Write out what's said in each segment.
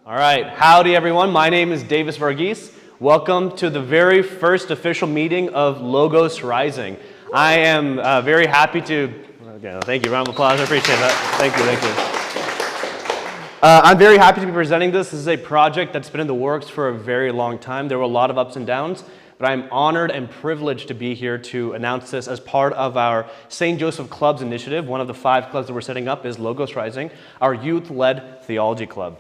All right, howdy everyone. My name is Davis Varghese. Welcome to the very first official meeting of Logos Rising. I am very happy to, thank you, round of applause, I appreciate that. Thank you. I'm very happy to be presenting this. This is a project that's been in the works for a very long time. There were a lot of ups and downs, but I'm honored and privileged to be here to announce this as part of our St. Joseph Clubs initiative. One of the 5 clubs that we're setting up is Logos Rising, our youth-led theology club.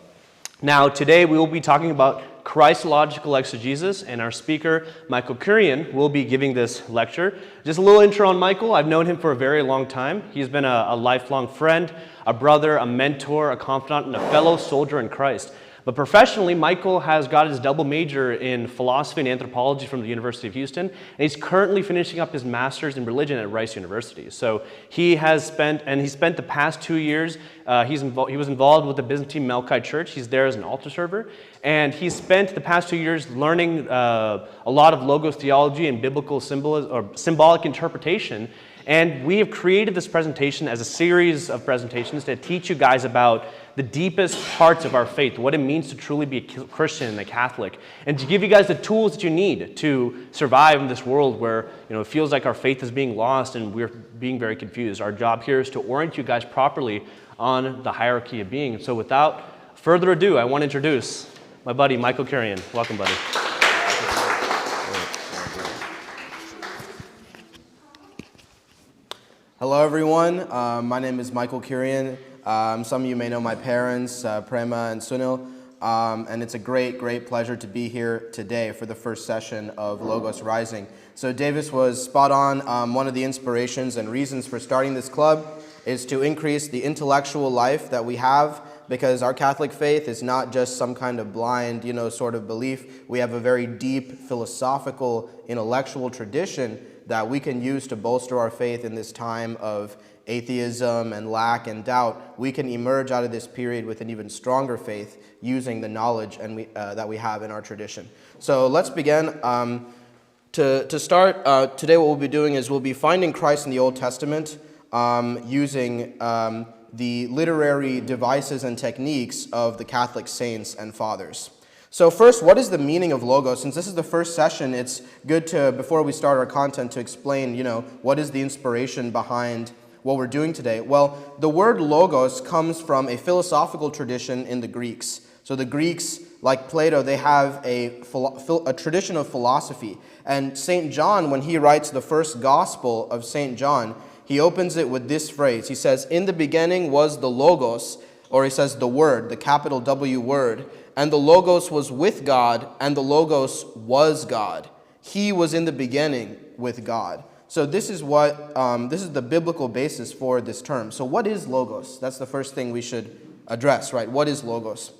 Now, today we will be talking about Christological Exegesis, and our speaker, Michael Kurian, will be giving this lecture. Just a little intro on Michael. I've known him for a very long time. He's been a lifelong friend, a brother, a mentor, a confidant, and a fellow soldier in Christ. But professionally, Michael has got his double major in philosophy and anthropology from the University of Houston, and he's currently finishing up his master's in religion at Rice University. So he spent the past 2 years, he was involved with the Byzantine Melkite Church. He's there as an altar server, and he spent the past 2 years learning a lot of Logos theology and biblical symbolic interpretation. And we have created this presentation as a series of presentations to teach you guys about the deepest parts of our faith, what it means to truly be a Christian and a Catholic, and to give you guys the tools that you need to survive in this world where it feels like our faith is being lost and we're being very confused. Our job here is to orient you guys properly on the hierarchy of being. And so without further ado, I want to introduce my buddy, Michael Kurian. Welcome, buddy. Hello everyone, my name is Michael Kurian. Some of you may know my parents, Prema and Sunil, and it's a great pleasure to be here today for the first session of Logos Rising. So Davis was spot on. One of the inspirations and reasons for starting this club is to increase the intellectual life that we have, because our Catholic faith is not just some kind of blind, sort of belief. We have a very deep philosophical, intellectual tradition that we can use to bolster our faith in this time of atheism and lack and doubt. We can emerge out of this period with an even stronger faith using the knowledge that we have in our tradition. So let's begin. To start, today what we'll be doing is we'll be finding Christ in the Old Testament using the literary devices and techniques of the Catholic saints and fathers. So first, what is the meaning of Logos? Since this is the first session, it's good to, before we start our content, to explain, what is the inspiration behind what we're doing today. Well, the word Logos comes from a philosophical tradition in the Greeks. So the Greeks, like Plato, they have a tradition of philosophy. And St. John, when he writes the first Gospel of St. John, he opens it with this phrase. He says, "In the beginning was the Logos," or he says the Word, the capital W word, "and the Logos was with God, and the Logos was God. He was in the beginning with God." So this is this is the biblical basis for this term. So what is Logos? That's the first thing we should address, right? What is Logos?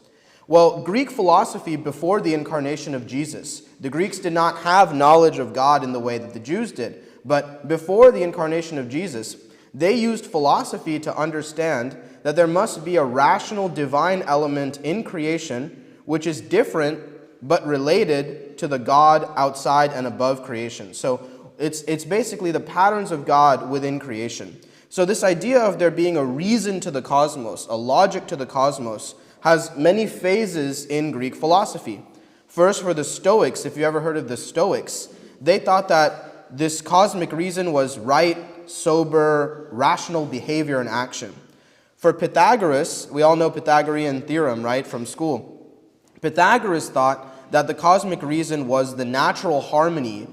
Well, Greek philosophy before the incarnation of Jesus, the Greeks did not have knowledge of God in the way that the Jews did. But before the incarnation of Jesus, they used philosophy to understand that there must be a rational divine element in creation which is different but related to the God outside and above creation. So it's basically the patterns of God within creation. So this idea of there being a reason to the cosmos, a logic to the cosmos, has many phases in Greek philosophy. First, for the Stoics, if you ever heard of the Stoics, they thought that this cosmic reason was right, sober, rational behavior and action. For Pythagoras, we all know Pythagorean theorem, right, from school. Pythagoras thought that the cosmic reason was the natural harmony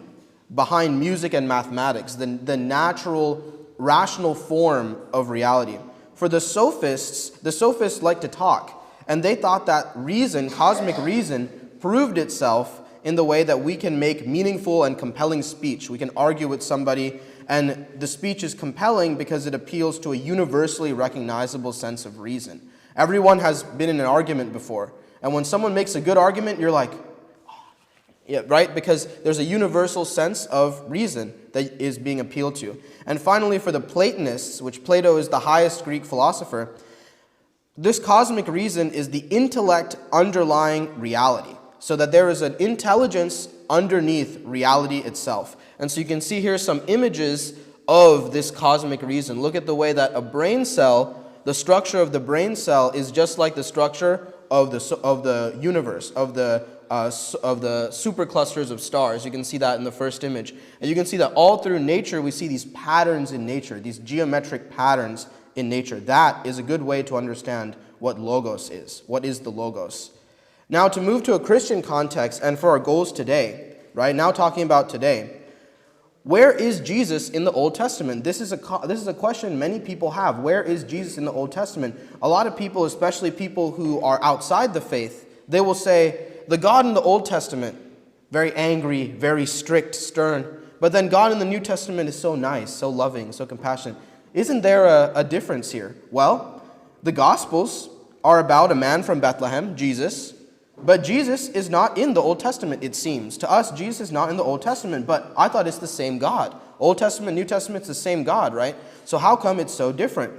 behind music and mathematics, the natural, rational form of reality. For the sophists like to talk, and they thought that reason, cosmic reason, proved itself in the way that we can make meaningful and compelling speech. We can argue with somebody, and the speech is compelling because it appeals to a universally recognizable sense of reason. Everyone has been in an argument before, and when someone makes a good argument, you're like, oh, yeah, right? Because there's a universal sense of reason that is being appealed to. And finally, for the Platonists, which Plato is the highest Greek philosopher, this cosmic reason is the intellect underlying reality, so that there is an intelligence underneath reality itself. And so you can see here some images of this cosmic reason. Look at the way that a brain cell, the structure of the brain cell is just like the structure of the universe, of the superclusters of stars. You can see that in the first image. And you can see that all through nature, we see these patterns in nature, these geometric patterns in nature. That is a good way to understand what Logos is. What is the Logos? Now, to move to a Christian context and for our goals today, right? Now talking about today, where is Jesus in the Old Testament? This is a question many people have. Where is Jesus in the Old Testament? A lot of people, especially people who are outside the faith, they will say, the God in the Old Testament, very angry, very strict, stern. But then God in the New Testament is so nice, so loving, so compassionate. Isn't there a difference here? Well, the Gospels are about a man from Bethlehem, Jesus. But Jesus is not in the Old Testament, it seems. To us, Jesus is not in the Old Testament, but I thought it's the same God. Old Testament, New Testament, it's the same God, right? So how come it's so different?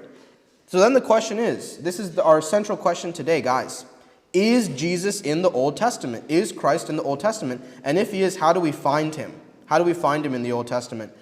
So then the question is, this is our central question today, guys. Is Jesus in the Old Testament? Is Christ in the Old Testament? And if he is, how do we find him? How do we find him in the Old Testament?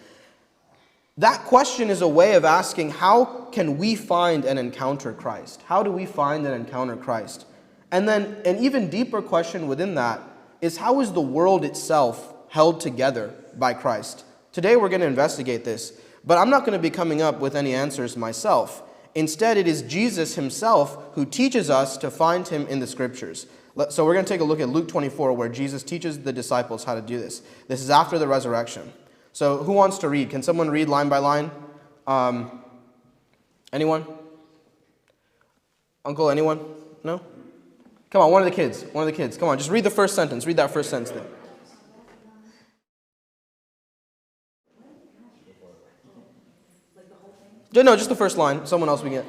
That question is a way of asking, how can we find and encounter Christ? How do we find and encounter Christ? And then an even deeper question within that is, how is the world itself held together by Christ? Today we're going to investigate this, but I'm not going to be coming up with any answers myself. Instead, it is Jesus himself who teaches us to find him in the Scriptures. So we're going to take a look at Luke 24, where Jesus teaches the disciples how to do this. This is after the resurrection. So who wants to read? Can someone read line by line? Anyone? Uncle, anyone? No? Come on, one of the kids. Come on, just read the first sentence. Read that first sentence there. No, just the first line. Someone else we get.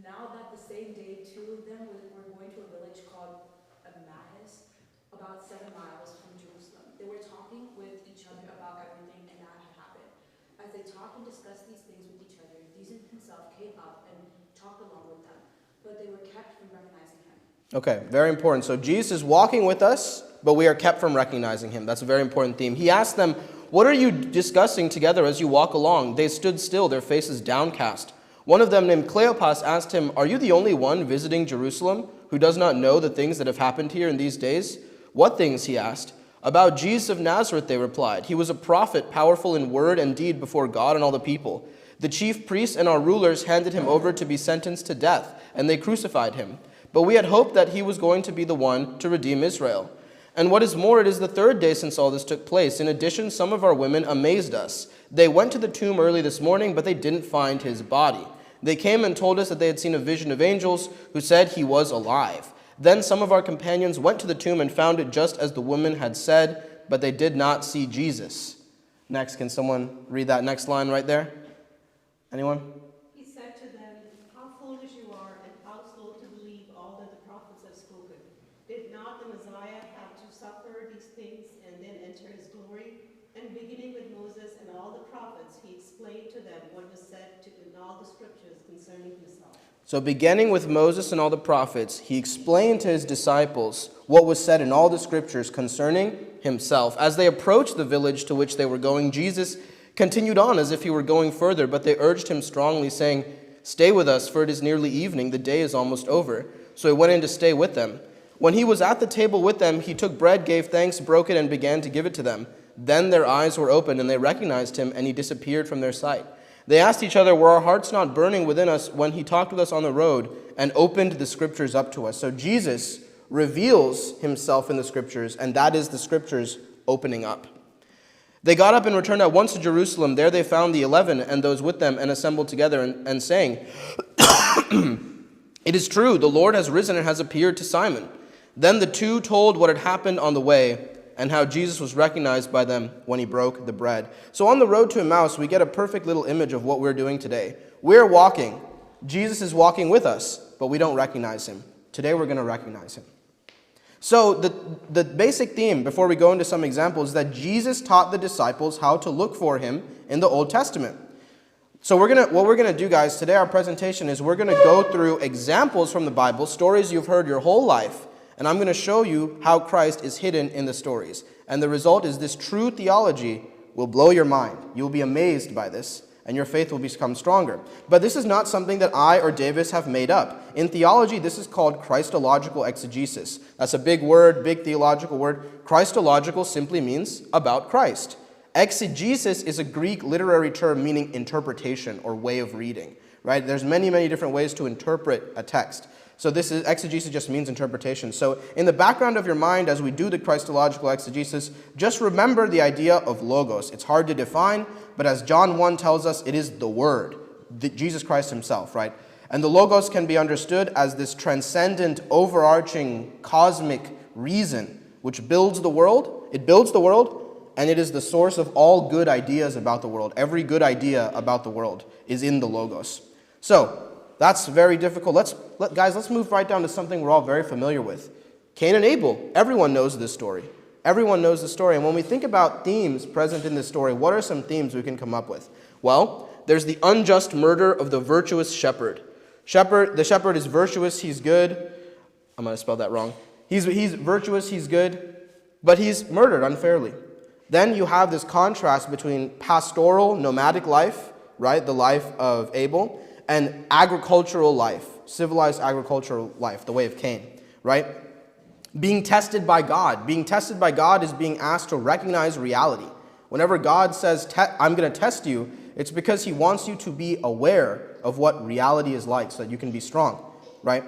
Now that the same day, two of them were going to a village called Emmaus, about 7 miles from Jerusalem. They were talking with each other about everything and that had happened. As they talked and discussed these things with each other, Jesus himself came up and talked along with them, but they were kept from recognizing him. Okay, very important. So Jesus is walking with us, but we are kept from recognizing him. That's a very important theme. He asked them, "What are you discussing together as you walk along?" They stood still, their faces downcast. One of them, named Cleopas, asked him, "Are you the only one visiting Jerusalem who does not know the things that have happened here in these days?" "What things?" he asked. "About Jesus of Nazareth," they replied. "He was a prophet, powerful in word and deed before God and all the people. The chief priests and our rulers handed him over to be sentenced to death, and they crucified him. But we had hoped that he was going to be the one to redeem Israel. And what is more, it is the third day since all this took place. In addition, some of our women amazed us. They went to the tomb early this morning, but they didn't find his body. They came and told us that they had seen a vision of angels who said he was alive. Then some of our companions went to the tomb and found it just as the woman had said, but they did not see Jesus." Next, can someone read that next line right there? Anyone? He said to them, "How foolish you are, and how slow to believe all that the prophets have spoken. Did not the Messiah have to suffer these things and then enter his glory? And beginning with Moses and all the prophets, he explained to them what was said in all the scriptures concerning himself." So beginning with Moses and all the prophets, he explained to his disciples what was said in all the scriptures concerning himself. As they approached the village to which they were going, Jesus continued on as if he were going further, but they urged him strongly, saying, "Stay with us, for it is nearly evening, the day is almost over." So he went in to stay with them. When he was at the table with them, he took bread, gave thanks, broke it, and began to give it to them. Then their eyes were opened, and they recognized him, and he disappeared from their sight. They asked each other, "Were our hearts not burning within us when he talked with us on the road and opened the scriptures up to us?" So Jesus reveals himself in the scriptures, and that is the scriptures opening up. They got up and returned at once to Jerusalem. There they found the 11 and those with them and assembled together and saying, "It is true, the Lord has risen and has appeared to Simon." Then the two told what had happened on the way and how Jesus was recognized by them when he broke the bread. So on the road to Emmaus, we get a perfect little image of what we're doing today. We're walking. Jesus is walking with us, but we don't recognize him. Today we're going to recognize him. So the basic theme, before we go into some examples, is that Jesus taught the disciples how to look for him in the Old Testament. So what we're going to do, guys, today our presentation is we're going to go through examples from the Bible, stories you've heard your whole life, and I'm going to show you how Christ is hidden in the stories. And the result is this true theology will blow your mind. You'll be amazed by this. and your faith will become stronger. But this is not something that I or Davis have made up. In theology, this is called Christological exegesis. That's a big word, big theological word. Christological simply means about Christ. Exegesis is a Greek literary term meaning interpretation or way of reading, right? There's many, many different ways to interpret a text. So exegesis just means interpretation. So in the background of your mind, as we do the Christological exegesis, just remember the idea of logos. It's hard to define, but as John 1 tells us, it is the Word, Jesus Christ himself, right? And the logos can be understood as this transcendent, overarching, cosmic reason which builds the world. It builds the world, and it is the source of all good ideas about the world. Every good idea about the world is in the logos. So, that's very difficult. Let's move right down to something we're all very familiar with. Cain and Abel. Everyone knows this story. Everyone knows the story. And when we think about themes present in this story, what are some themes we can come up with? Well, there's the unjust murder of the virtuous shepherd. The shepherd is virtuous, he's good. I'm going to spell that wrong. He's virtuous, he's good, but he's murdered unfairly. Then you have this contrast between pastoral, nomadic life, right, the life of Abel, and agricultural life, civilized agricultural life, the way of Cain, right? Being tested by God. Being tested by God is being asked to recognize reality. Whenever God says, I'm going to test you, it's because he wants you to be aware of what reality is like so that you can be strong, right?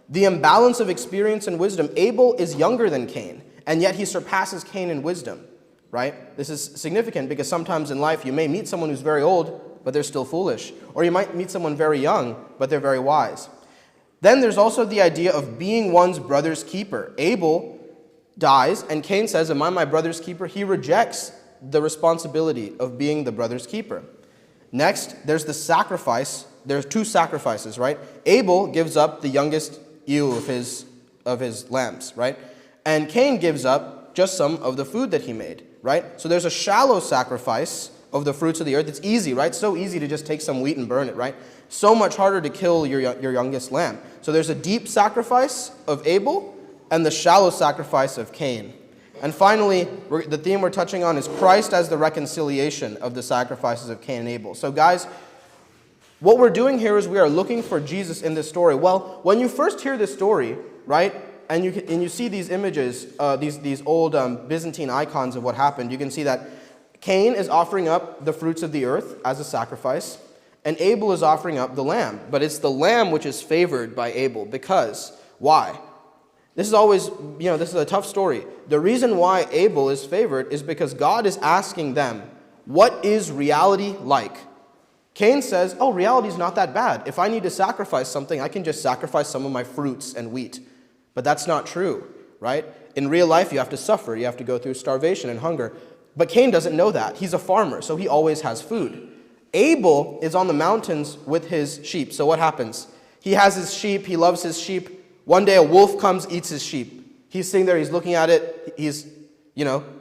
The imbalance of experience and wisdom. Abel is younger than Cain, and yet he surpasses Cain in wisdom, right? This is significant because sometimes in life you may meet someone who's very old, but they're still foolish. Or you might meet someone very young, but they're very wise. Then there's also the idea of being one's brother's keeper. Abel dies, and Cain says, am I my brother's keeper? He rejects the responsibility of being the brother's keeper. Next, there's the sacrifice. There's two sacrifices, right? Abel gives up the youngest ewe of his lambs, right? And Cain gives up just some of the food that he made, right? So there's a shallow sacrifice of the fruits of the earth. It's easy, right? So easy to just take some wheat and burn it, right? So much harder to kill your youngest lamb. So there's a deep sacrifice of Abel and the shallow sacrifice of Cain. And finally, the theme we're touching on is Christ as the reconciliation of the sacrifices of Cain and Abel. So guys, what we're doing here is we are looking for Jesus in this story. Well, when you first hear this story, right, and you see these images, these old Byzantine icons of what happened, you can see that Cain is offering up the fruits of the earth as a sacrifice, and Abel is offering up the lamb. But it's the lamb which is favored by Abel. Because, why? This is always, this is a tough story. The reason why Abel is favored is because God is asking them, what is reality like? Cain says, oh, reality is not that bad. If I need to sacrifice something, I can just sacrifice some of my fruits and wheat. But that's not true, right? In real life, you have to suffer. You have to go through starvation and hunger. But Cain doesn't know that. He's a farmer, so he always has food. Abel is on the mountains with his sheep. So what happens? He has his sheep. He loves his sheep. One day a wolf comes, eats his sheep. He's sitting there. He's looking at it. He's,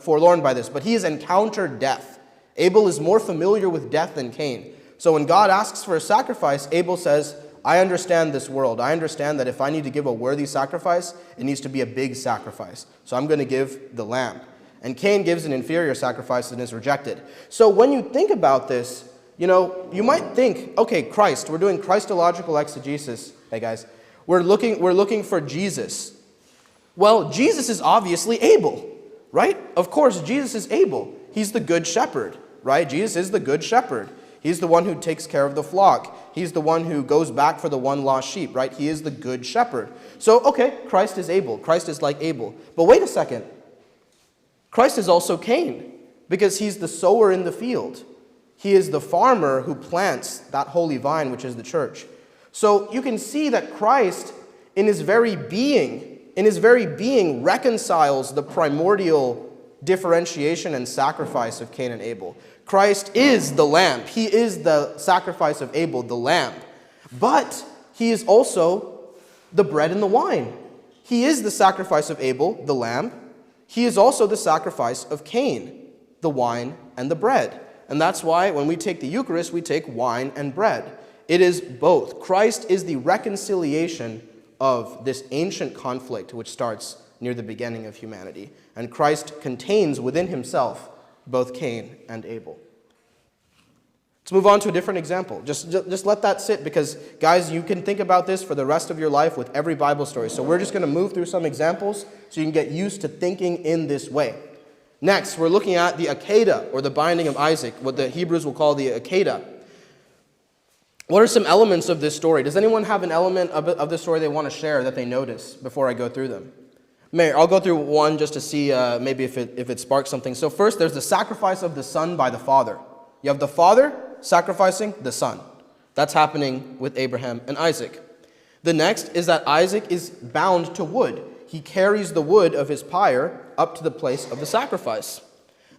forlorn by this. But he has encountered death. Abel is more familiar with death than Cain. So when God asks for a sacrifice, Abel says, I understand this world. I understand that if I need to give a worthy sacrifice, it needs to be a big sacrifice. So I'm going to give the lamb. And Cain gives an inferior sacrifice and is rejected. So when you think about this, you might think, okay, Christ, we're doing Christological exegesis. Hey guys, we're looking for Jesus. Well, Jesus is obviously Abel, right? Of course, Jesus is Abel. He's the good shepherd, right? Jesus is the good shepherd. He's the one who takes care of the flock. He's the one who goes back for the one lost sheep, right? He is the good shepherd. So, okay, Christ is Abel. Christ is like Abel. But wait a second. Christ is also Cain, because he's the sower in the field. He is the farmer who plants that holy vine, which is the church. So you can see that Christ, in his very being, reconciles the primordial differentiation and sacrifice of Cain and Abel. Christ is the lamb. He is the sacrifice of Abel, the lamb. But he is also the bread and the wine. He is the sacrifice of Abel, the lamb. He is also the sacrifice of Cain, the wine and the bread. And that's why when we take the Eucharist, we take wine and bread. It is both. Christ is the reconciliation of this ancient conflict which starts near the beginning of humanity. And Christ contains within himself both Cain and Abel. Let's move on to a different example. Just let that sit, because, guys, you can think about this for the rest of your life with every Bible story. So we're just going to move through some examples so you can get used to thinking in this way. Next, we're looking at the Akedah, or the binding of Isaac, what the Hebrews will call the Akedah. What are some elements of this story? Does anyone have an element of this story they want to share that they notice before I go through them? I'll go through one just to see maybe if it sparks something. So first, there's the sacrifice of the son by the father. You have the father sacrificing the son. That's happening with Abraham and Isaac. The next is that Isaac is bound to wood. He carries the wood of his pyre up to the place of the sacrifice.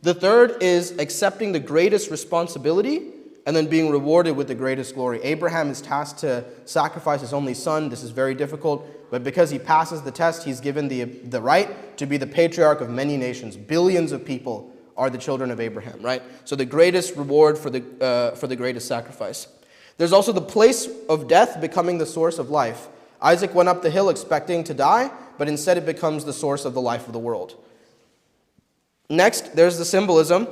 The third is accepting the greatest responsibility and then being rewarded with the greatest glory. Abraham is tasked to sacrifice his only son. This is very difficult, but because he passes the test, he's given the right to be the patriarch of many nations. Billions of people are the children of Abraham, right? So the greatest reward for the greatest sacrifice. There's also the place of death becoming the source of life. Isaac went up the hill expecting to die, but instead it becomes the source of the life of the world. Next, there's the symbolism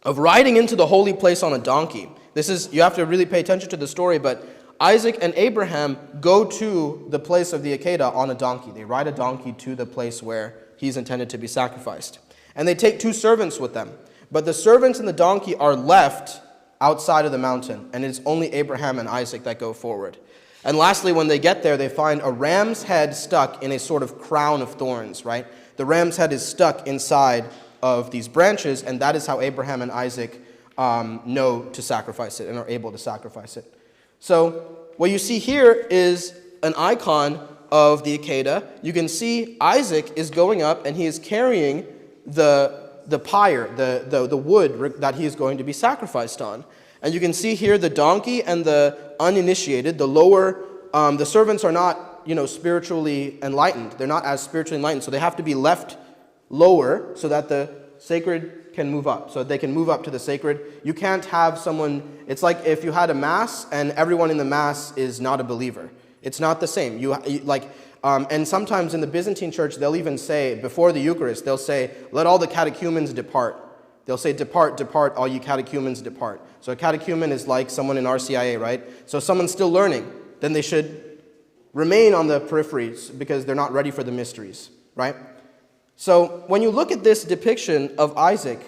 of riding into the holy place on a donkey. You have to really pay attention to the story, but Isaac and Abraham go to the place of the Akedah on a donkey. They ride a donkey to the place where he's intended to be sacrificed. And they take 2 servants with them. But the servants and the donkey are left outside of the mountain, and it's only Abraham and Isaac that go forward. And lastly, when they get there, they find a ram's head stuck in a sort of crown of thorns, right? The ram's head is stuck inside of these branches, and that is how Abraham and Isaac know to sacrifice it and are able to sacrifice it. So what you see here is an icon of the Akedah. You can see Isaac is going up and he is carrying the pyre, the wood that he is going to be sacrificed on. And you can see here the donkey and the uninitiated, the servants are not, spiritually enlightened. They're not as spiritually enlightened, so they have to be left lower so that the sacred can move up, so they can move up to the sacred. You can't have someone, it's like if you had a mass and everyone in the mass is not a believer. It's not the same. And sometimes in the Byzantine church, they'll even say, before the Eucharist, they'll say, let all the catechumens depart. They'll say, depart, depart, all you catechumens depart. So a catechumen is like someone in RCIA, right? So if someone's still learning, then they should remain on the peripheries because they're not ready for the mysteries, right? So when you look at this depiction of Isaac,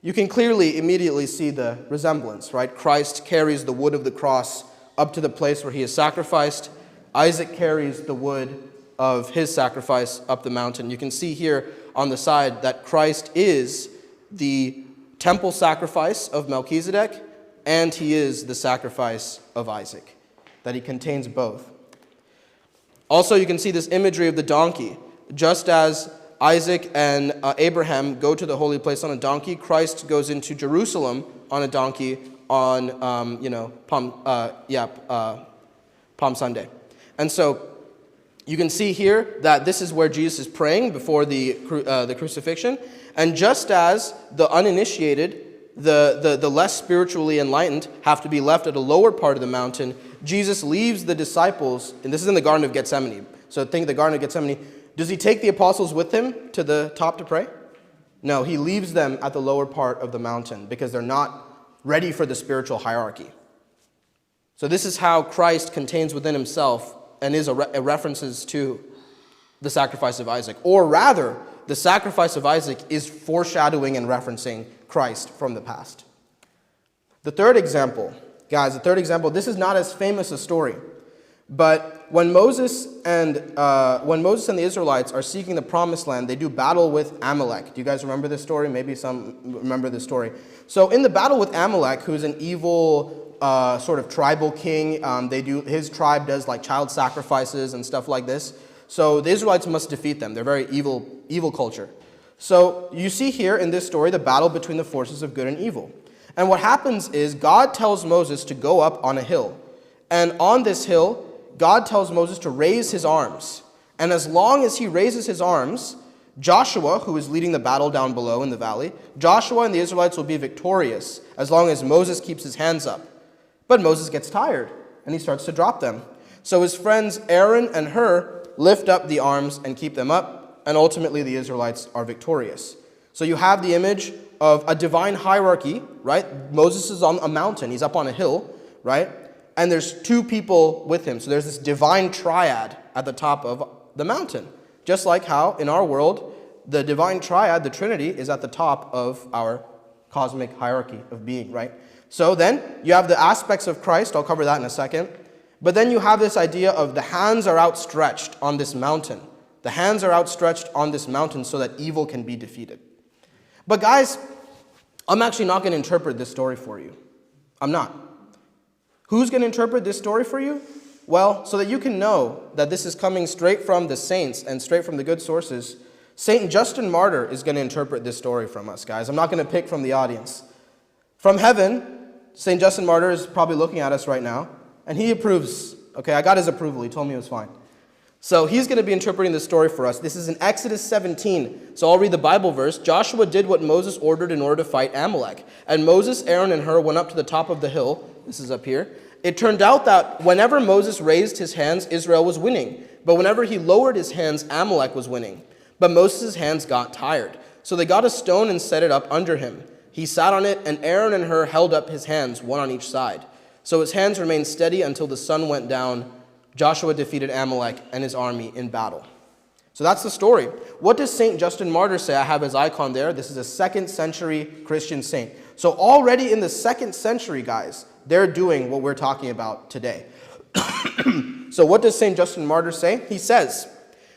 you can clearly immediately see the resemblance, right? Christ carries the wood of the cross up to the place where he is sacrificed. Isaac carries the wood of his sacrifice up the mountain. You can see here on the side that Christ is the temple sacrifice of Melchizedek, and he is the sacrifice of Isaac, that he contains both. Also, you can see this imagery of the donkey. Just as Isaac and Abraham go to the holy place on a donkey, Christ goes into Jerusalem on a donkey on Palm Sunday. And so you can see here that this is where Jesus is praying before the crucifixion. And just as the uninitiated, the less spiritually enlightened, have to be left at a lower part of the mountain, Jesus leaves the disciples, and this is in the Garden of Gethsemane. So think the Garden of Gethsemane. Does he take the apostles with him to the top to pray? No, he leaves them at the lower part of the mountain because they're not ready for the spiritual hierarchy. So this is how Christ contains within himself and is references to the sacrifice of Isaac. Or rather, the sacrifice of Isaac is foreshadowing and referencing Christ from the past. The third example, guys, this is not as famous a story. But when Moses and the Israelites are seeking the promised land, they do battle with Amalek. Do you guys remember this story? Maybe some remember this story. So in the battle with Amalek, who's an evil sort of tribal king, his tribe does like child sacrifices and stuff like this. So the Israelites must defeat them. They're very evil culture. So you see here in this story the battle between the forces of good and evil. And what happens is God tells Moses to go up on a hill. And on this hill, God tells Moses to raise his arms. And as long as he raises his arms, Joshua, who is leading the battle down below in the valley, Joshua and the Israelites will be victorious as long as Moses keeps his hands up. But Moses gets tired and he starts to drop them. So his friends Aaron and Hur lift up the arms and keep them up, and ultimately the Israelites are victorious. So you have the image of a divine hierarchy, right? Moses is on a mountain. He's up on a hill, right? And there's two people with him. So there's this divine triad at the top of the mountain. Just like how in our world, the divine triad, the Trinity, is at the top of our cosmic hierarchy of being, right? So then you have the aspects of Christ. I'll cover that in a second. But then you have this idea of the hands are outstretched on this mountain. The hands are outstretched on this mountain so that evil can be defeated. But guys, I'm actually not going to interpret this story for you. I'm not. Who's going to interpret this story for you? Well, so that you can know that this is coming straight from the saints and straight from the good sources, Saint Justin Martyr is going to interpret this story from us, guys. I'm not going to pick from the audience. From heaven, Saint Justin Martyr is probably looking at us right now, and he approves. Okay, I got his approval. He told me it was fine. So he's going to be interpreting this story for us. This is in Exodus 17. So I'll read the Bible verse. Joshua did what Moses ordered in order to fight Amalek. And Moses, Aaron, and Hur went up to the top of the hill. This is up here. It turned out that whenever Moses raised his hands, Israel was winning. But whenever he lowered his hands, Amalek was winning. But Moses' hands got tired. So they got a stone and set it up under him. He sat on it, and Aaron and Hur held up his hands, one on each side. So his hands remained steady until the sun went down. Joshua defeated Amalek and his army in battle. So that's the story. What does St. Justin Martyr say? I have his icon there. This is a 2nd century Christian saint. So already in the 2nd century, guys, they're doing what we're talking about today. So what does St. Justin Martyr say? He says,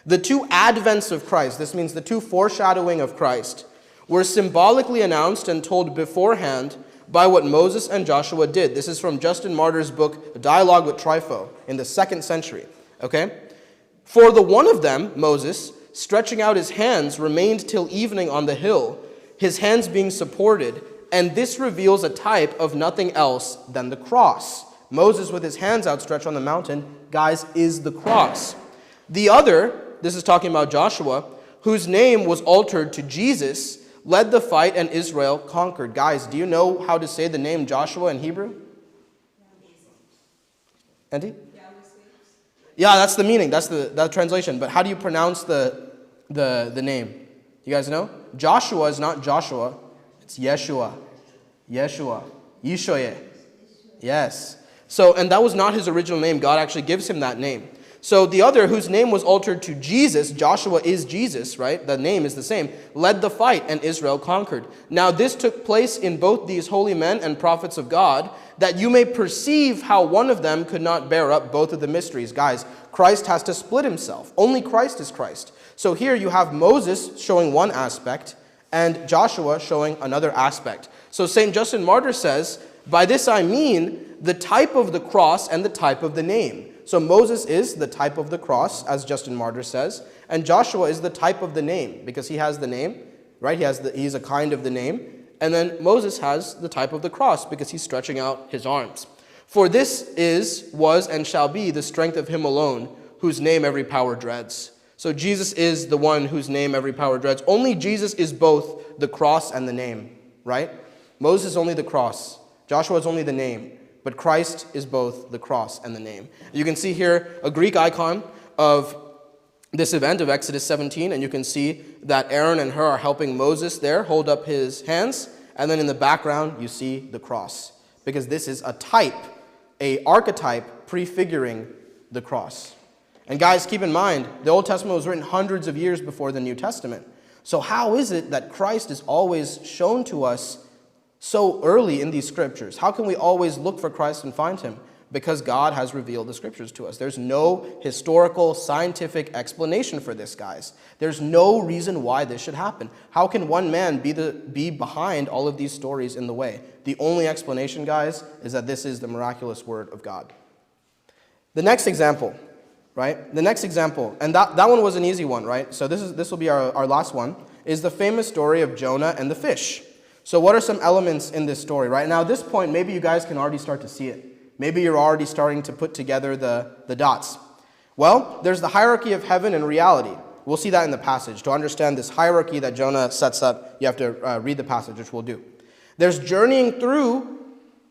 the two advents of Christ, this means the two foreshadowing of Christ, were symbolically announced and told beforehand by what Moses and Joshua did. This is from Justin Martyr's book, Dialogue with Trypho, in the 2nd century. Okay? For the one of them, Moses, stretching out his hands, remained till evening on the hill, his hands being supported, and this reveals a type of nothing else than the cross. Moses with his hands outstretched on the mountain, guys, is the cross. The other, this is talking about Joshua, whose name was altered to Jesus, led the fight and Israel conquered. Guys, do you know how to say the name Joshua in Hebrew? Andy? Yeah, that's the meaning. That's the translation. But how do you pronounce the name? You guys know? Joshua is not Joshua. It's Yeshua. Yeshua. Yishoye. Yes. So, and that was not his original name. God actually gives him that name. So the other, whose name was altered to Jesus, Joshua is Jesus, right? The name is the same, led the fight and Israel conquered. Now this took place in both these holy men and prophets of God, that you may perceive how one of them could not bear up both of the mysteries. Guys, Christ has to split himself. Only Christ is Christ. So here you have Moses showing one aspect and Joshua showing another aspect. So St. Justin Martyr says, by this I mean the type of the cross and the type of the name. So Moses is the type of the cross, as Justin Martyr says, and Joshua is the type of the name, because he has the name, right? He's a kind of the name. And then Moses has the type of the cross, because he's stretching out his arms. For this is, was, and shall be the strength of him alone, whose name every power dreads. So Jesus is the one whose name every power dreads. Only Jesus is both the cross and the name, right? Moses is only the cross. Joshua is only the name. But Christ is both the cross and the name. You can see here a Greek icon of this event of Exodus 17, and you can see that Aaron and Hur are helping Moses there hold up his hands, and then in the background you see the cross, because this is a type, a archetype prefiguring the cross. And guys, keep in mind, the Old Testament was written hundreds of years before the New Testament. So how is it that Christ is always shown to us so early in these scriptures? How can we always look for Christ and find him? Because God has revealed the scriptures to us. There's no historical, scientific explanation for this, guys. There's no reason why this should happen. How can one man be behind all of these stories in the way? The only explanation, guys, is that this is the miraculous word of God. The next example, right? The next example, and that one was an easy one, right? So this will be our last one, is the famous story of Jonah and the fish. So what are some elements in this story, right? Now at this point, maybe you guys can already start to see it. Maybe you're already starting to put together the dots. Well, there's the hierarchy of heaven and reality. We'll see that in the passage. To understand this hierarchy that Jonah sets up, you have to read the passage, which we'll do. There's journeying through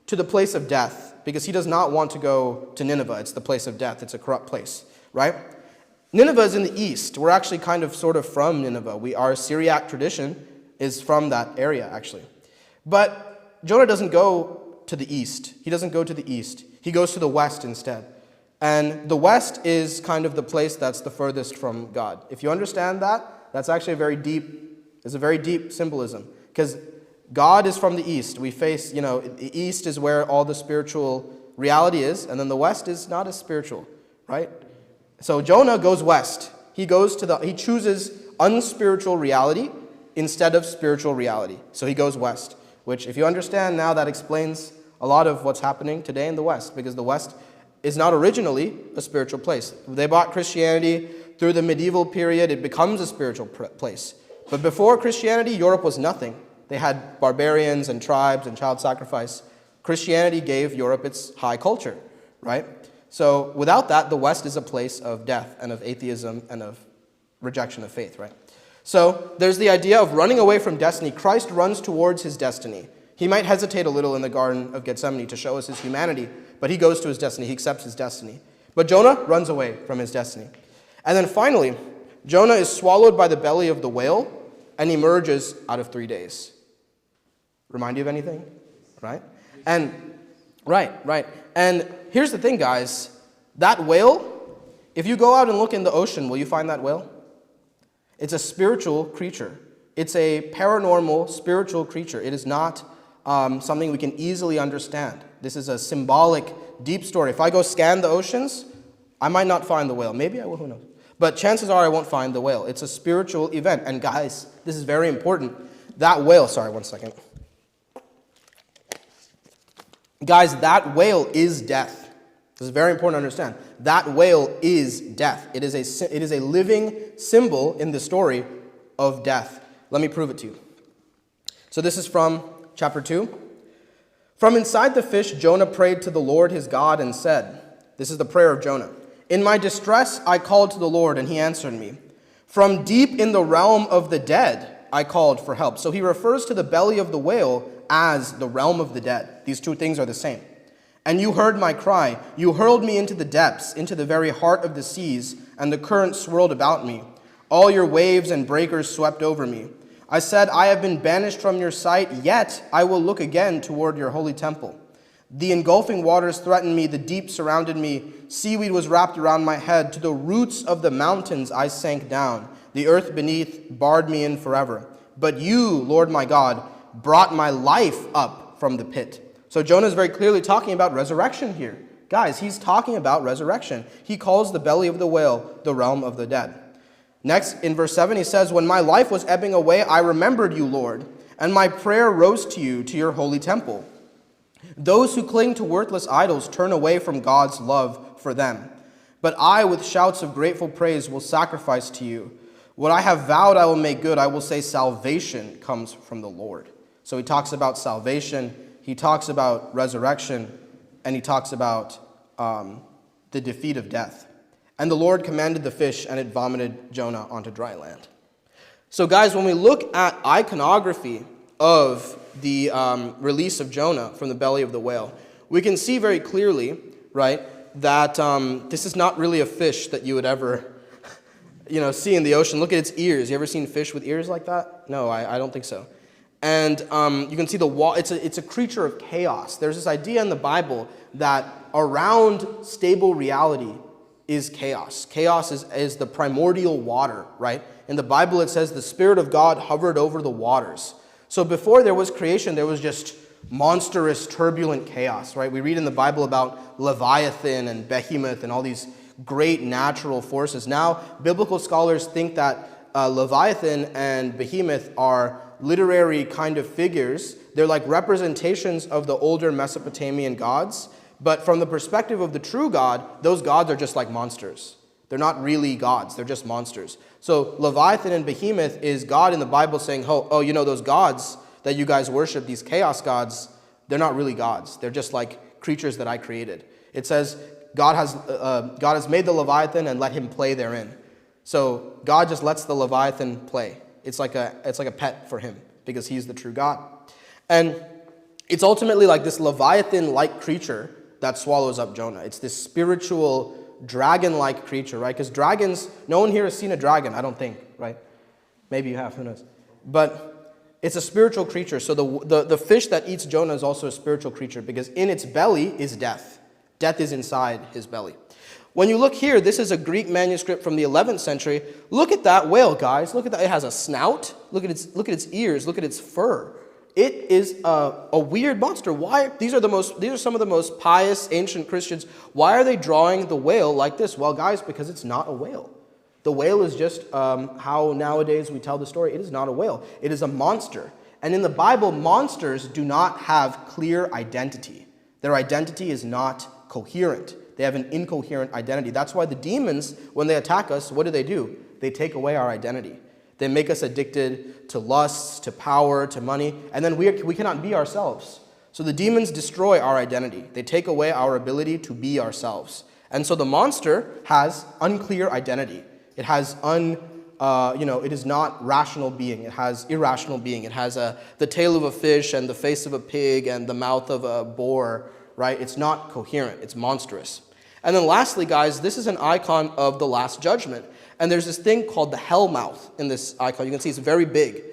to the place of death, because he does not want to go to Nineveh. It's the place of death. It's a corrupt place, right? Nineveh is in the east. We're actually kind of sort of from Nineveh. We are Syriac tradition is from that area, actually. But Jonah doesn't go to the east. He doesn't go to the east. He goes to the west instead. And the west is kind of the place that's the furthest from God. If you understand that, that's actually a very deep symbolism. Because God is from the east. We face, the east is where all the spiritual reality is, and then the west is not as spiritual, right? So Jonah goes west. He chooses unspiritual reality instead of spiritual reality. So he goes west, which if you understand now, that explains a lot of what's happening today in the west, because the west is not originally a spiritual place. They brought Christianity through the medieval period. It becomes a spiritual place. But before Christianity, Europe was nothing. They had barbarians and tribes and child sacrifice. Christianity gave Europe its high culture, right? So without that, the West is a place of death and of atheism and of rejection of faith, right? So there's the idea of running away from destiny. Christ runs towards his destiny. He might hesitate a little in the Garden of Gethsemane to show us his humanity, but he goes to his destiny. He accepts his destiny. But Jonah runs away from his destiny. And then finally, Jonah is swallowed by the belly of the whale and emerges out of 3 days. Remind you of anything? Right? And right. And here's the thing, guys. That whale, if you go out and look in the ocean, will you find that whale? It's a spiritual creature. It's a paranormal spiritual creature. It is not something we can easily understand. This is a symbolic, deep story. If I go scan the oceans, I might not find the whale. Maybe I will, who knows? But chances are I won't find the whale. It's a spiritual event. And guys, this is very important. That whale, sorry, one second. Guys, that whale is death. This is very important to understand. That whale is death. It is a living symbol in the story of death. Let me prove it to you. So this is from chapter 2. From inside the fish, Jonah prayed to the Lord his God and said, this is the prayer of Jonah, in my distress I called to the Lord, and he answered me. From deep in the realm of the dead I called for help. So he refers to the belly of the whale as the realm of the dead. These two things are the same. And you heard my cry. You hurled me into the depths, into the very heart of the seas, and the current swirled about me. All your waves and breakers swept over me. I said, I have been banished from your sight, yet I will look again toward your holy temple. The engulfing waters threatened me, the deep surrounded me, seaweed was wrapped around my head. To the roots of the mountains I sank down. The earth beneath barred me in forever. But you, Lord my God, brought my life up from the pit. So Jonah is very clearly talking about resurrection here. Guys, he's talking about resurrection. He calls the belly of the whale the realm of the dead. Next, in verse 7, he says, when my life was ebbing away, I remembered you, Lord, and my prayer rose to you, to your holy temple. Those who cling to worthless idols turn away from God's love for them. But I, with shouts of grateful praise, will sacrifice to you. What I have vowed I will make good. I will say salvation comes from the Lord. So he talks about salvation, he talks about resurrection, and he talks about the defeat of death. And the Lord commanded the fish, and it vomited Jonah onto dry land. So guys, when we look at iconography of the release of Jonah from the belly of the whale, we can see very clearly, right, that this is not really a fish that you would ever see in the ocean. Look at its ears. You ever seen fish with ears like that? No, I don't think so. And you can see it's a creature of chaos. There's this idea in the Bible that around stable reality is chaos. Chaos is the primordial water, right? In the Bible it says the Spirit of God hovered over the waters. So before there was creation, there was just monstrous, turbulent chaos, right? We read in the Bible about Leviathan and Behemoth and all these great natural forces. Now, biblical scholars think that Leviathan and Behemoth are literary kind of figures. They're like representations of the older Mesopotamian gods. But from the perspective of the true God, those gods are just like monsters. They're not really gods. They're just monsters. So Leviathan and Behemoth is God in the Bible saying, those gods that you guys worship, these chaos gods, they're not really gods. They're just like creatures that I created. It says God has made the Leviathan and let him play therein. So God just lets the Leviathan play. It's like a pet for him because he's the true God. And it's ultimately like this Leviathan-like creature that swallows up Jonah. It's this spiritual dragon-like creature, right? Because dragons, no one here has seen a dragon, I don't think, right? Maybe you have, who knows? But It's a spiritual creature. So the fish that eats Jonah is also a spiritual creature because in its belly is death. Death is inside his belly. When you look here, this is a Greek manuscript from the 11th century. Look at that whale, guys. Look at that. It has a snout. Look at its ears. Look at its fur. It is a weird monster. Why? These are some of the most pious ancient Christians. Why are they drawing the whale like this? Well, guys, because it's not a whale. The whale is just how nowadays we tell the story. It is not a whale. It is a monster. And in the Bible, monsters do not have clear identity. Their identity is not coherent. They have an incoherent identity. That's why the demons, when they attack us, what do? They take away our identity. They make us addicted to lusts, to power, to money, and then we cannot be ourselves. So the demons destroy our identity. They take away our ability to be ourselves. And so the monster has unclear identity. It has it is not rational being. It has irrational being. It has the tail of a fish and the face of a pig and the mouth of a boar, right? It's not coherent. It's monstrous. And then lastly, guys, this is an icon of the Last Judgment. And there's this thing called the hell mouth in this icon. You can see it's very big.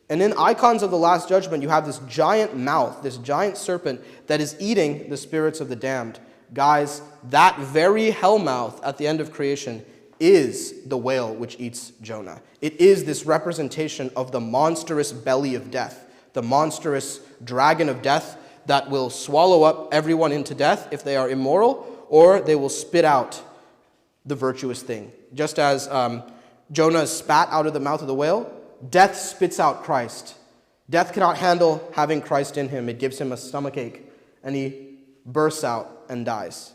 And in icons of the Last Judgment, you have this giant mouth, this giant serpent that is eating the spirits of the damned. Guys, that very hell mouth at the end of creation is the whale which eats Jonah. It is this representation of the monstrous belly of death, the monstrous dragon of death that will swallow up everyone into death if they are immoral, or they will spit out the virtuous thing. Just as Jonah spat out of the mouth of the whale, death spits out Christ. Death cannot handle having Christ in him. It gives him a stomachache, and he bursts out and dies.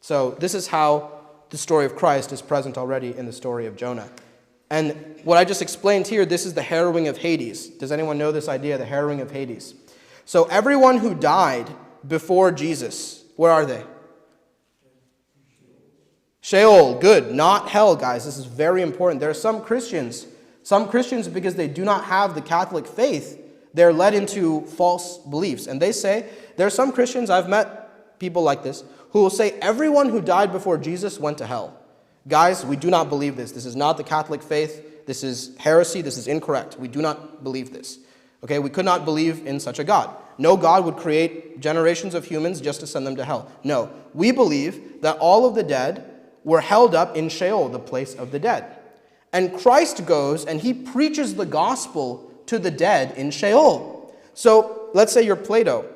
So this is how the story of Christ is present already in the story of Jonah. And what I just explained here, this is the harrowing of Hades. Does anyone know this idea, the harrowing of Hades? So everyone who died before Jesus, where are they? Sheol, good, not hell, guys. This is very important. There are some Christians, because they do not have the Catholic faith, they're led into false beliefs. And they say, there are some Christians, I've met people like this, who will say everyone who died before Jesus went to hell. Guys, we do not believe this. This is not the Catholic faith. This is heresy. This is incorrect. We do not believe this. Okay, we could not believe in such a God. No God would create generations of humans just to send them to hell. No, we believe that all of the dead were held up in Sheol, the place of the dead. And Christ goes and he preaches the gospel to the dead in Sheol. So let's say you're Plato.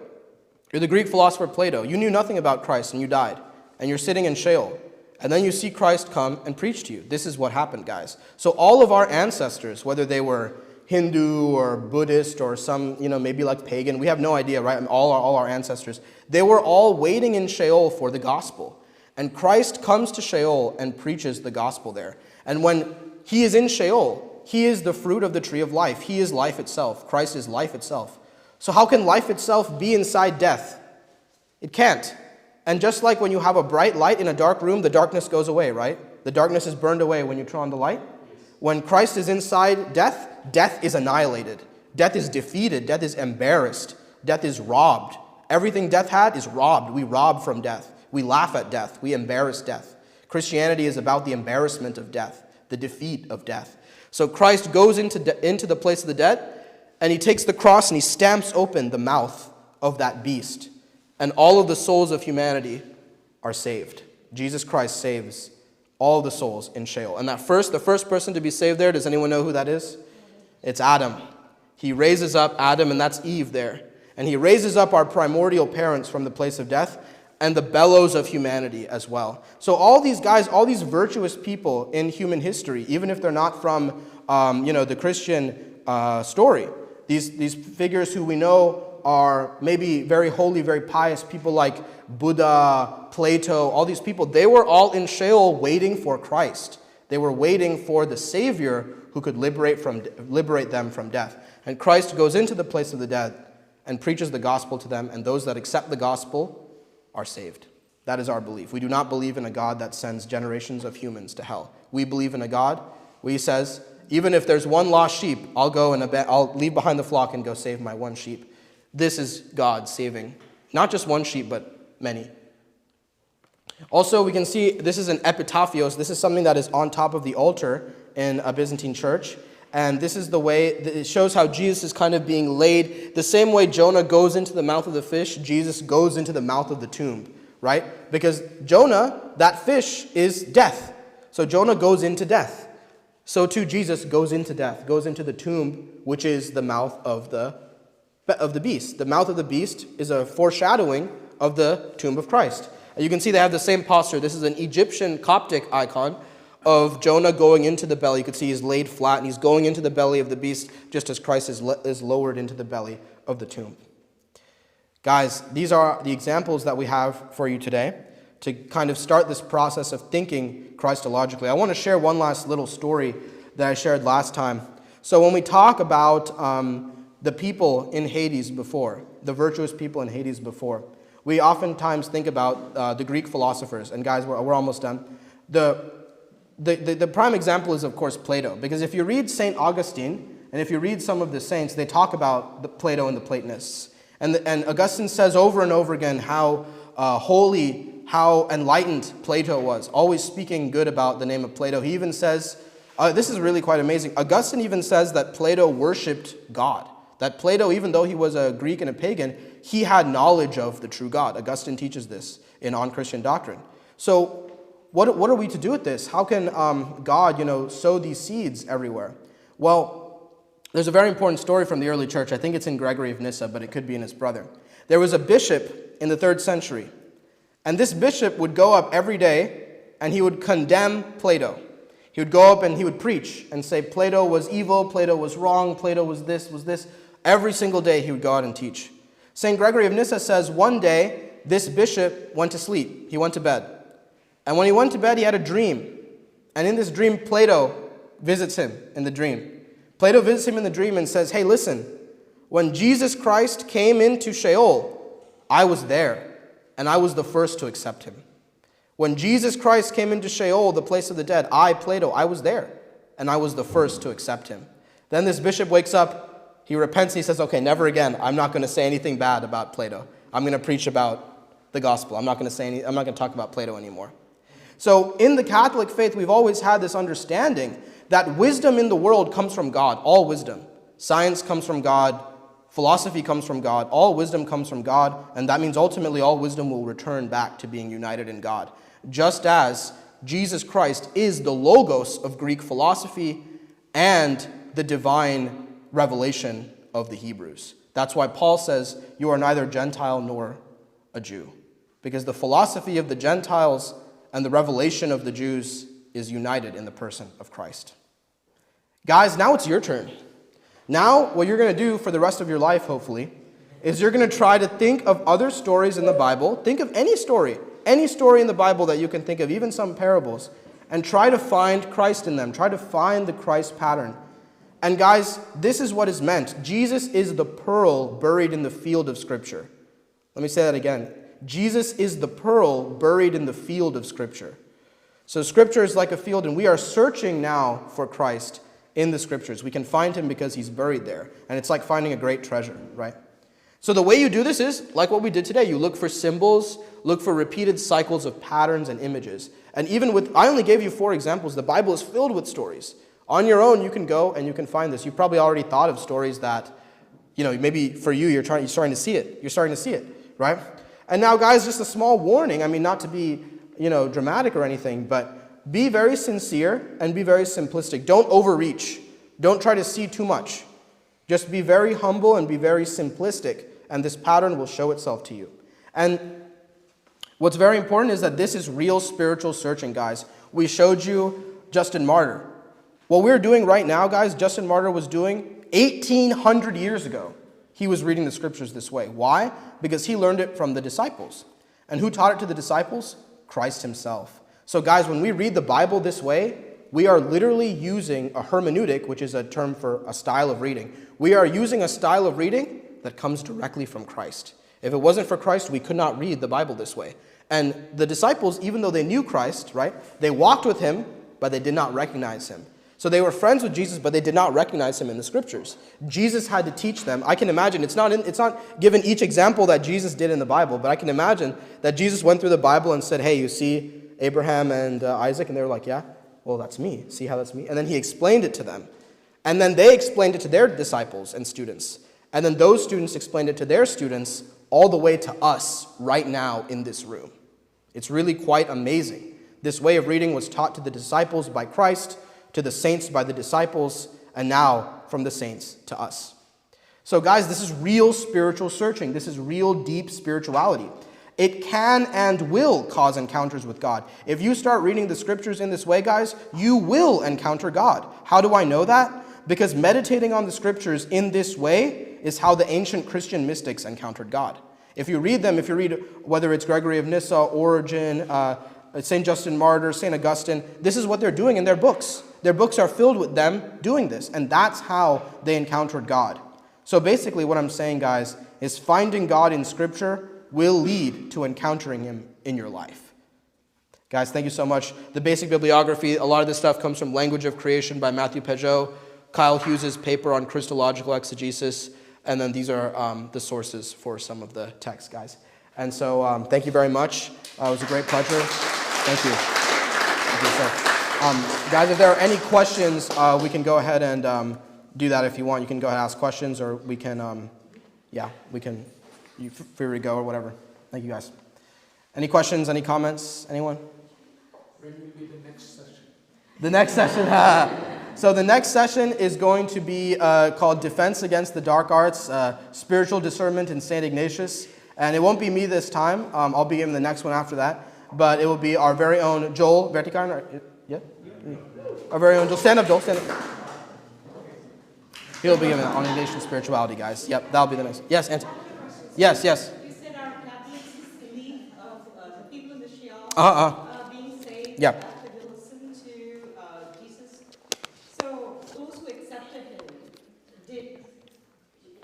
You're the Greek philosopher Plato. You knew nothing about Christ and you died. And you're sitting in Sheol. And then you see Christ come and preach to you. This is what happened, guys. So all of our ancestors, whether they were Hindu or Buddhist or some, maybe like pagan, we have no idea, right? All our ancestors, they were all waiting in Sheol for the gospel. And Christ comes to Sheol and preaches the gospel there. And when he is in Sheol, he is the fruit of the tree of life. He is life itself. Christ is life itself. So how can life itself be inside death? It can't. And just like when you have a bright light in a dark room, the darkness goes away, right? The darkness is burned away when you turn on the light. When Christ is inside death, death is annihilated. Death is defeated. Death is embarrassed. Death is robbed. Everything death had is robbed. We rob from death. We laugh at death. We embarrass death. Christianity is about the embarrassment of death, the defeat of death. So Christ goes into the place of the dead, and he takes the cross and he stamps open the mouth of that beast. And all of the souls of humanity are saved. Jesus Christ saves all the souls in Sheol. And the first person to be saved there, does anyone know who that is? It's Adam. He raises up Adam, and that's Eve there. And he raises up our primordial parents from the place of death and the bellows of humanity as well. So all these guys, all these virtuous people in human history, even if they're not from the Christian story, these figures who we know are maybe very holy, very pious, people like Buddha, Plato, all these people, they were all in Sheol waiting for Christ. They were waiting for the Savior who could liberate them from death. And Christ goes into the place of the dead and preaches the gospel to them, and those that accept the gospel are saved. That is our belief. We do not believe in a God that sends generations of humans to hell. We believe in a God who says, even if there's one lost sheep, I'll leave behind the flock and go save my one sheep. This is God saving, not just one sheep, but many. Also, we can see this is an epitaphios. This is something that is on top of the altar in a Byzantine church. And this is the way, it shows how Jesus is kind of being laid. The same way Jonah goes into the mouth of the fish, Jesus goes into the mouth of the tomb, right? Because Jonah, that fish, is death. So Jonah goes into death. So too Jesus goes into death, goes into the tomb, which is the mouth of the beast. The mouth of the beast is a foreshadowing of the tomb of Christ. And you can see they have the same posture. This is an Egyptian Coptic icon of Jonah going into the belly. You can see he's laid flat and he's going into the belly of the beast just as Christ is lowered into the belly of the tomb. Guys, these are the examples that we have for you today to kind of start this process of thinking Christologically. I want to share one last little story that I shared last time. So when we talk about the people in Hades before, the virtuous people in Hades before, we oftentimes think about the Greek philosophers. And guys, we're almost done. The prime example is, of course, Plato. Because if you read St. Augustine, and if you read some of the saints, they talk about Plato and the Platonists. And Augustine says over and over again how holy, how enlightened Plato was, always speaking good about the name of Plato. He even says, this is really quite amazing, Augustine even says that Plato worshipped God. That Plato, even though he was a Greek and a pagan, he had knowledge of the true God. Augustine teaches this in On Christian Doctrine. So what are we to do with this? How can God, sow these seeds everywhere? Well, there's a very important story from the early church. I think it's in Gregory of Nyssa, but it could be in his brother. There was a bishop in the 3rd century, and this bishop would go up every day and he would condemn Plato. He would go up and he would preach and say Plato was evil, Plato was wrong, Plato was this. Every single day he would go out and teach. St. Gregory of Nyssa says one day this bishop went to sleep. He went to bed. And when he went to bed, he had a dream. And in this dream, Plato visits him in the dream. Plato visits him in the dream and says, hey, listen, when Jesus Christ came into Sheol, I was there, and I was the first to accept him. When Jesus Christ came into Sheol, the place of the dead, Plato, I was there, and I was the first to accept him. Then this bishop wakes up, he repents, he says, okay, never again. I'm not going to say anything bad about Plato. I'm going to preach about the gospel. I'm not going to talk about Plato anymore. So in the Catholic faith, we've always had this understanding that wisdom in the world comes from God, all wisdom. Science comes from God, philosophy comes from God, all wisdom comes from God, and that means ultimately all wisdom will return back to being united in God. Just as Jesus Christ is the logos of Greek philosophy and the divine revelation of the Hebrews. That's why Paul says, you are neither Gentile nor a Jew. Because the philosophy of the Gentiles and the revelation of the Jews is united in the person of Christ. Guys, now it's your turn. Now, what you're going to do for the rest of your life, hopefully, is you're going to try to think of other stories in the Bible. Think of any story in the Bible that you can think of, even some parables, and try to find Christ in them. Try to find the Christ pattern. And guys, this is what is meant. Jesus is the pearl buried in the field of Scripture. Let me say that again. Jesus is the pearl buried in the field of Scripture. So Scripture is like a field, and we are searching now for Christ in the Scriptures. We can find him because he's buried there. And it's like finding a great treasure, right? So the way you do this is like what we did today. You look for symbols, look for repeated cycles of patterns and images. And even I only gave you 4 examples. The Bible is filled with stories. On your own, you can go and you can find this. You've probably already thought of stories that, maybe for you, you're starting to see it. You're starting to see it, right? And now, guys, just a small warning. I mean, not to be, dramatic or anything, but be very sincere and be very simplistic. Don't overreach. Don't try to see too much. Just be very humble and be very simplistic, and this pattern will show itself to you. And what's very important is that this is real spiritual searching, guys. We showed you Justin Martyr. What we're doing right now, guys, Justin Martyr was doing 1,800 years ago. He was reading the Scriptures this way. Why? Because he learned it from the disciples. And who taught it to the disciples? Christ himself. So guys, when we read the Bible this way, we are literally using a hermeneutic, which is a term for a style of reading. We are using a style of reading that comes directly from Christ. If it wasn't for Christ, we could not read the Bible this way. And the disciples, even though they knew Christ, right, they walked with him, but they did not recognize him. So they were friends with Jesus, but they did not recognize him in the Scriptures. Jesus had to teach them. I can imagine, it's not given each example that Jesus did in the Bible, but I can imagine that Jesus went through the Bible and said, hey, you see Abraham and Isaac? And they were like, yeah, well, that's me. See how that's me? And then he explained it to them. And then they explained it to their disciples and students. And then those students explained it to their students all the way to us right now in this room. It's really quite amazing. This way of reading was taught to the disciples by Christ, to the saints by the disciples, and now from the saints to us. So guys, this is real spiritual searching. This is real deep spirituality. It can and will cause encounters with God. If you start reading the scriptures in this way, guys, you will encounter God. How do I know that? Because meditating on the scriptures in this way is how the ancient Christian mystics encountered God. If you read them, if you read whether it's Gregory of Nyssa, Origen, St. Justin Martyr, St. Augustine, this is what they're doing in their books. Their books are filled with them doing this, and that's how they encountered God. So basically what I'm saying, guys, is finding God in Scripture will lead to encountering Him in your life. Guys, thank you so much. The basic bibliography, a lot of this stuff comes from Language of Creation by Matthew Peugeot, Kyle Hughes' paper on Christological Exegesis, and then these are the sources for some of the texts, guys. And so thank you very much. It was a great pleasure. Thank you. Thank you, sir. Guys, if there are any questions, we can go ahead and do that if you want. You can go ahead and ask questions, or we can, you free to go or whatever. Thank you, guys. Any questions, any comments, anyone? When will be the next session? The next session, so the next session is going to be called Defense Against the Dark Arts, Spiritual Discernment in St. Ignatius. And it won't be me this time. I'll be in the next one after that. But it will be our very own Joel Vertikan. Yeah? Our very own Joel. Stand up, Joel. Stand up. He'll be given on Ignatian spirituality, guys. Yep, that'll be the next. Yes, Auntie. Yes. You said our Catholics believe of the people in the Sheol being saved Yeah. after they listen to Jesus. So those who accepted Him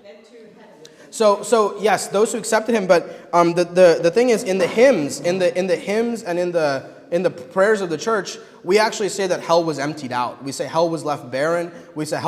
went to heaven. So yes, those who accepted Him. But the thing is, in the hymns, in the hymns, and in the prayers of the church, we actually say that hell was emptied out. We say hell was left barren. We say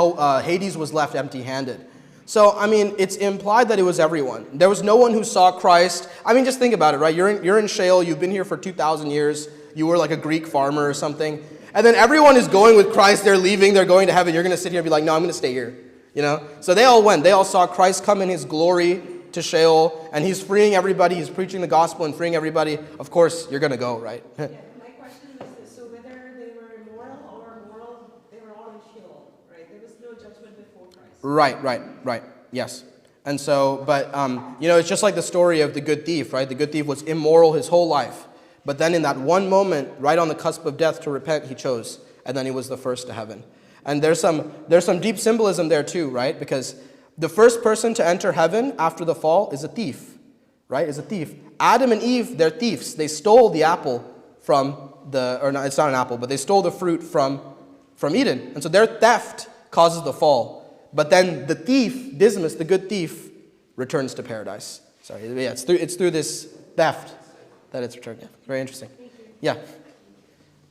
Hades was left empty-handed. So, I mean, it's implied that it was everyone. There was no one who saw Christ. I mean, just think about it, right? You're in Sheol. You've been here for 2,000 years. You were like a Greek farmer or something. And then everyone is going with Christ. They're leaving. They're going to heaven. You're going to sit here and be like, no, I'm going to stay here. You know? So they all went. They all saw Christ come in His glory to Sheol. And He's freeing everybody. He's preaching the gospel and freeing everybody. Of course, you're going to go, right? Yeah, my question is this. So whether they were immoral or moral, they were all in Sheol, right? There was no judgment before Christ. Right. Yes. And so, but, it's just like the story of the good thief, right? The good thief was immoral his whole life. But then in that one moment, right on the cusp of death to repent, he chose. And then he was the first to heaven. And there's some deep symbolism there too, right? Because the first person to enter heaven after the fall is a thief, right? Is a thief. Adam and Eve, they're thieves. They stole the apple from it's not an apple, but they stole the fruit from Eden. And so their theft causes the fall. But then the thief, Dismas, the good thief, returns to paradise. Sorry, yeah, it's through this theft that it's returned. Yeah, very interesting. Yeah.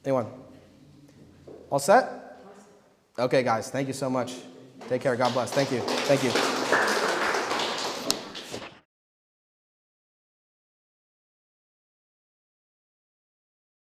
Anyone? All set? Okay, guys, thank you so much. Take care. God bless. Thank you.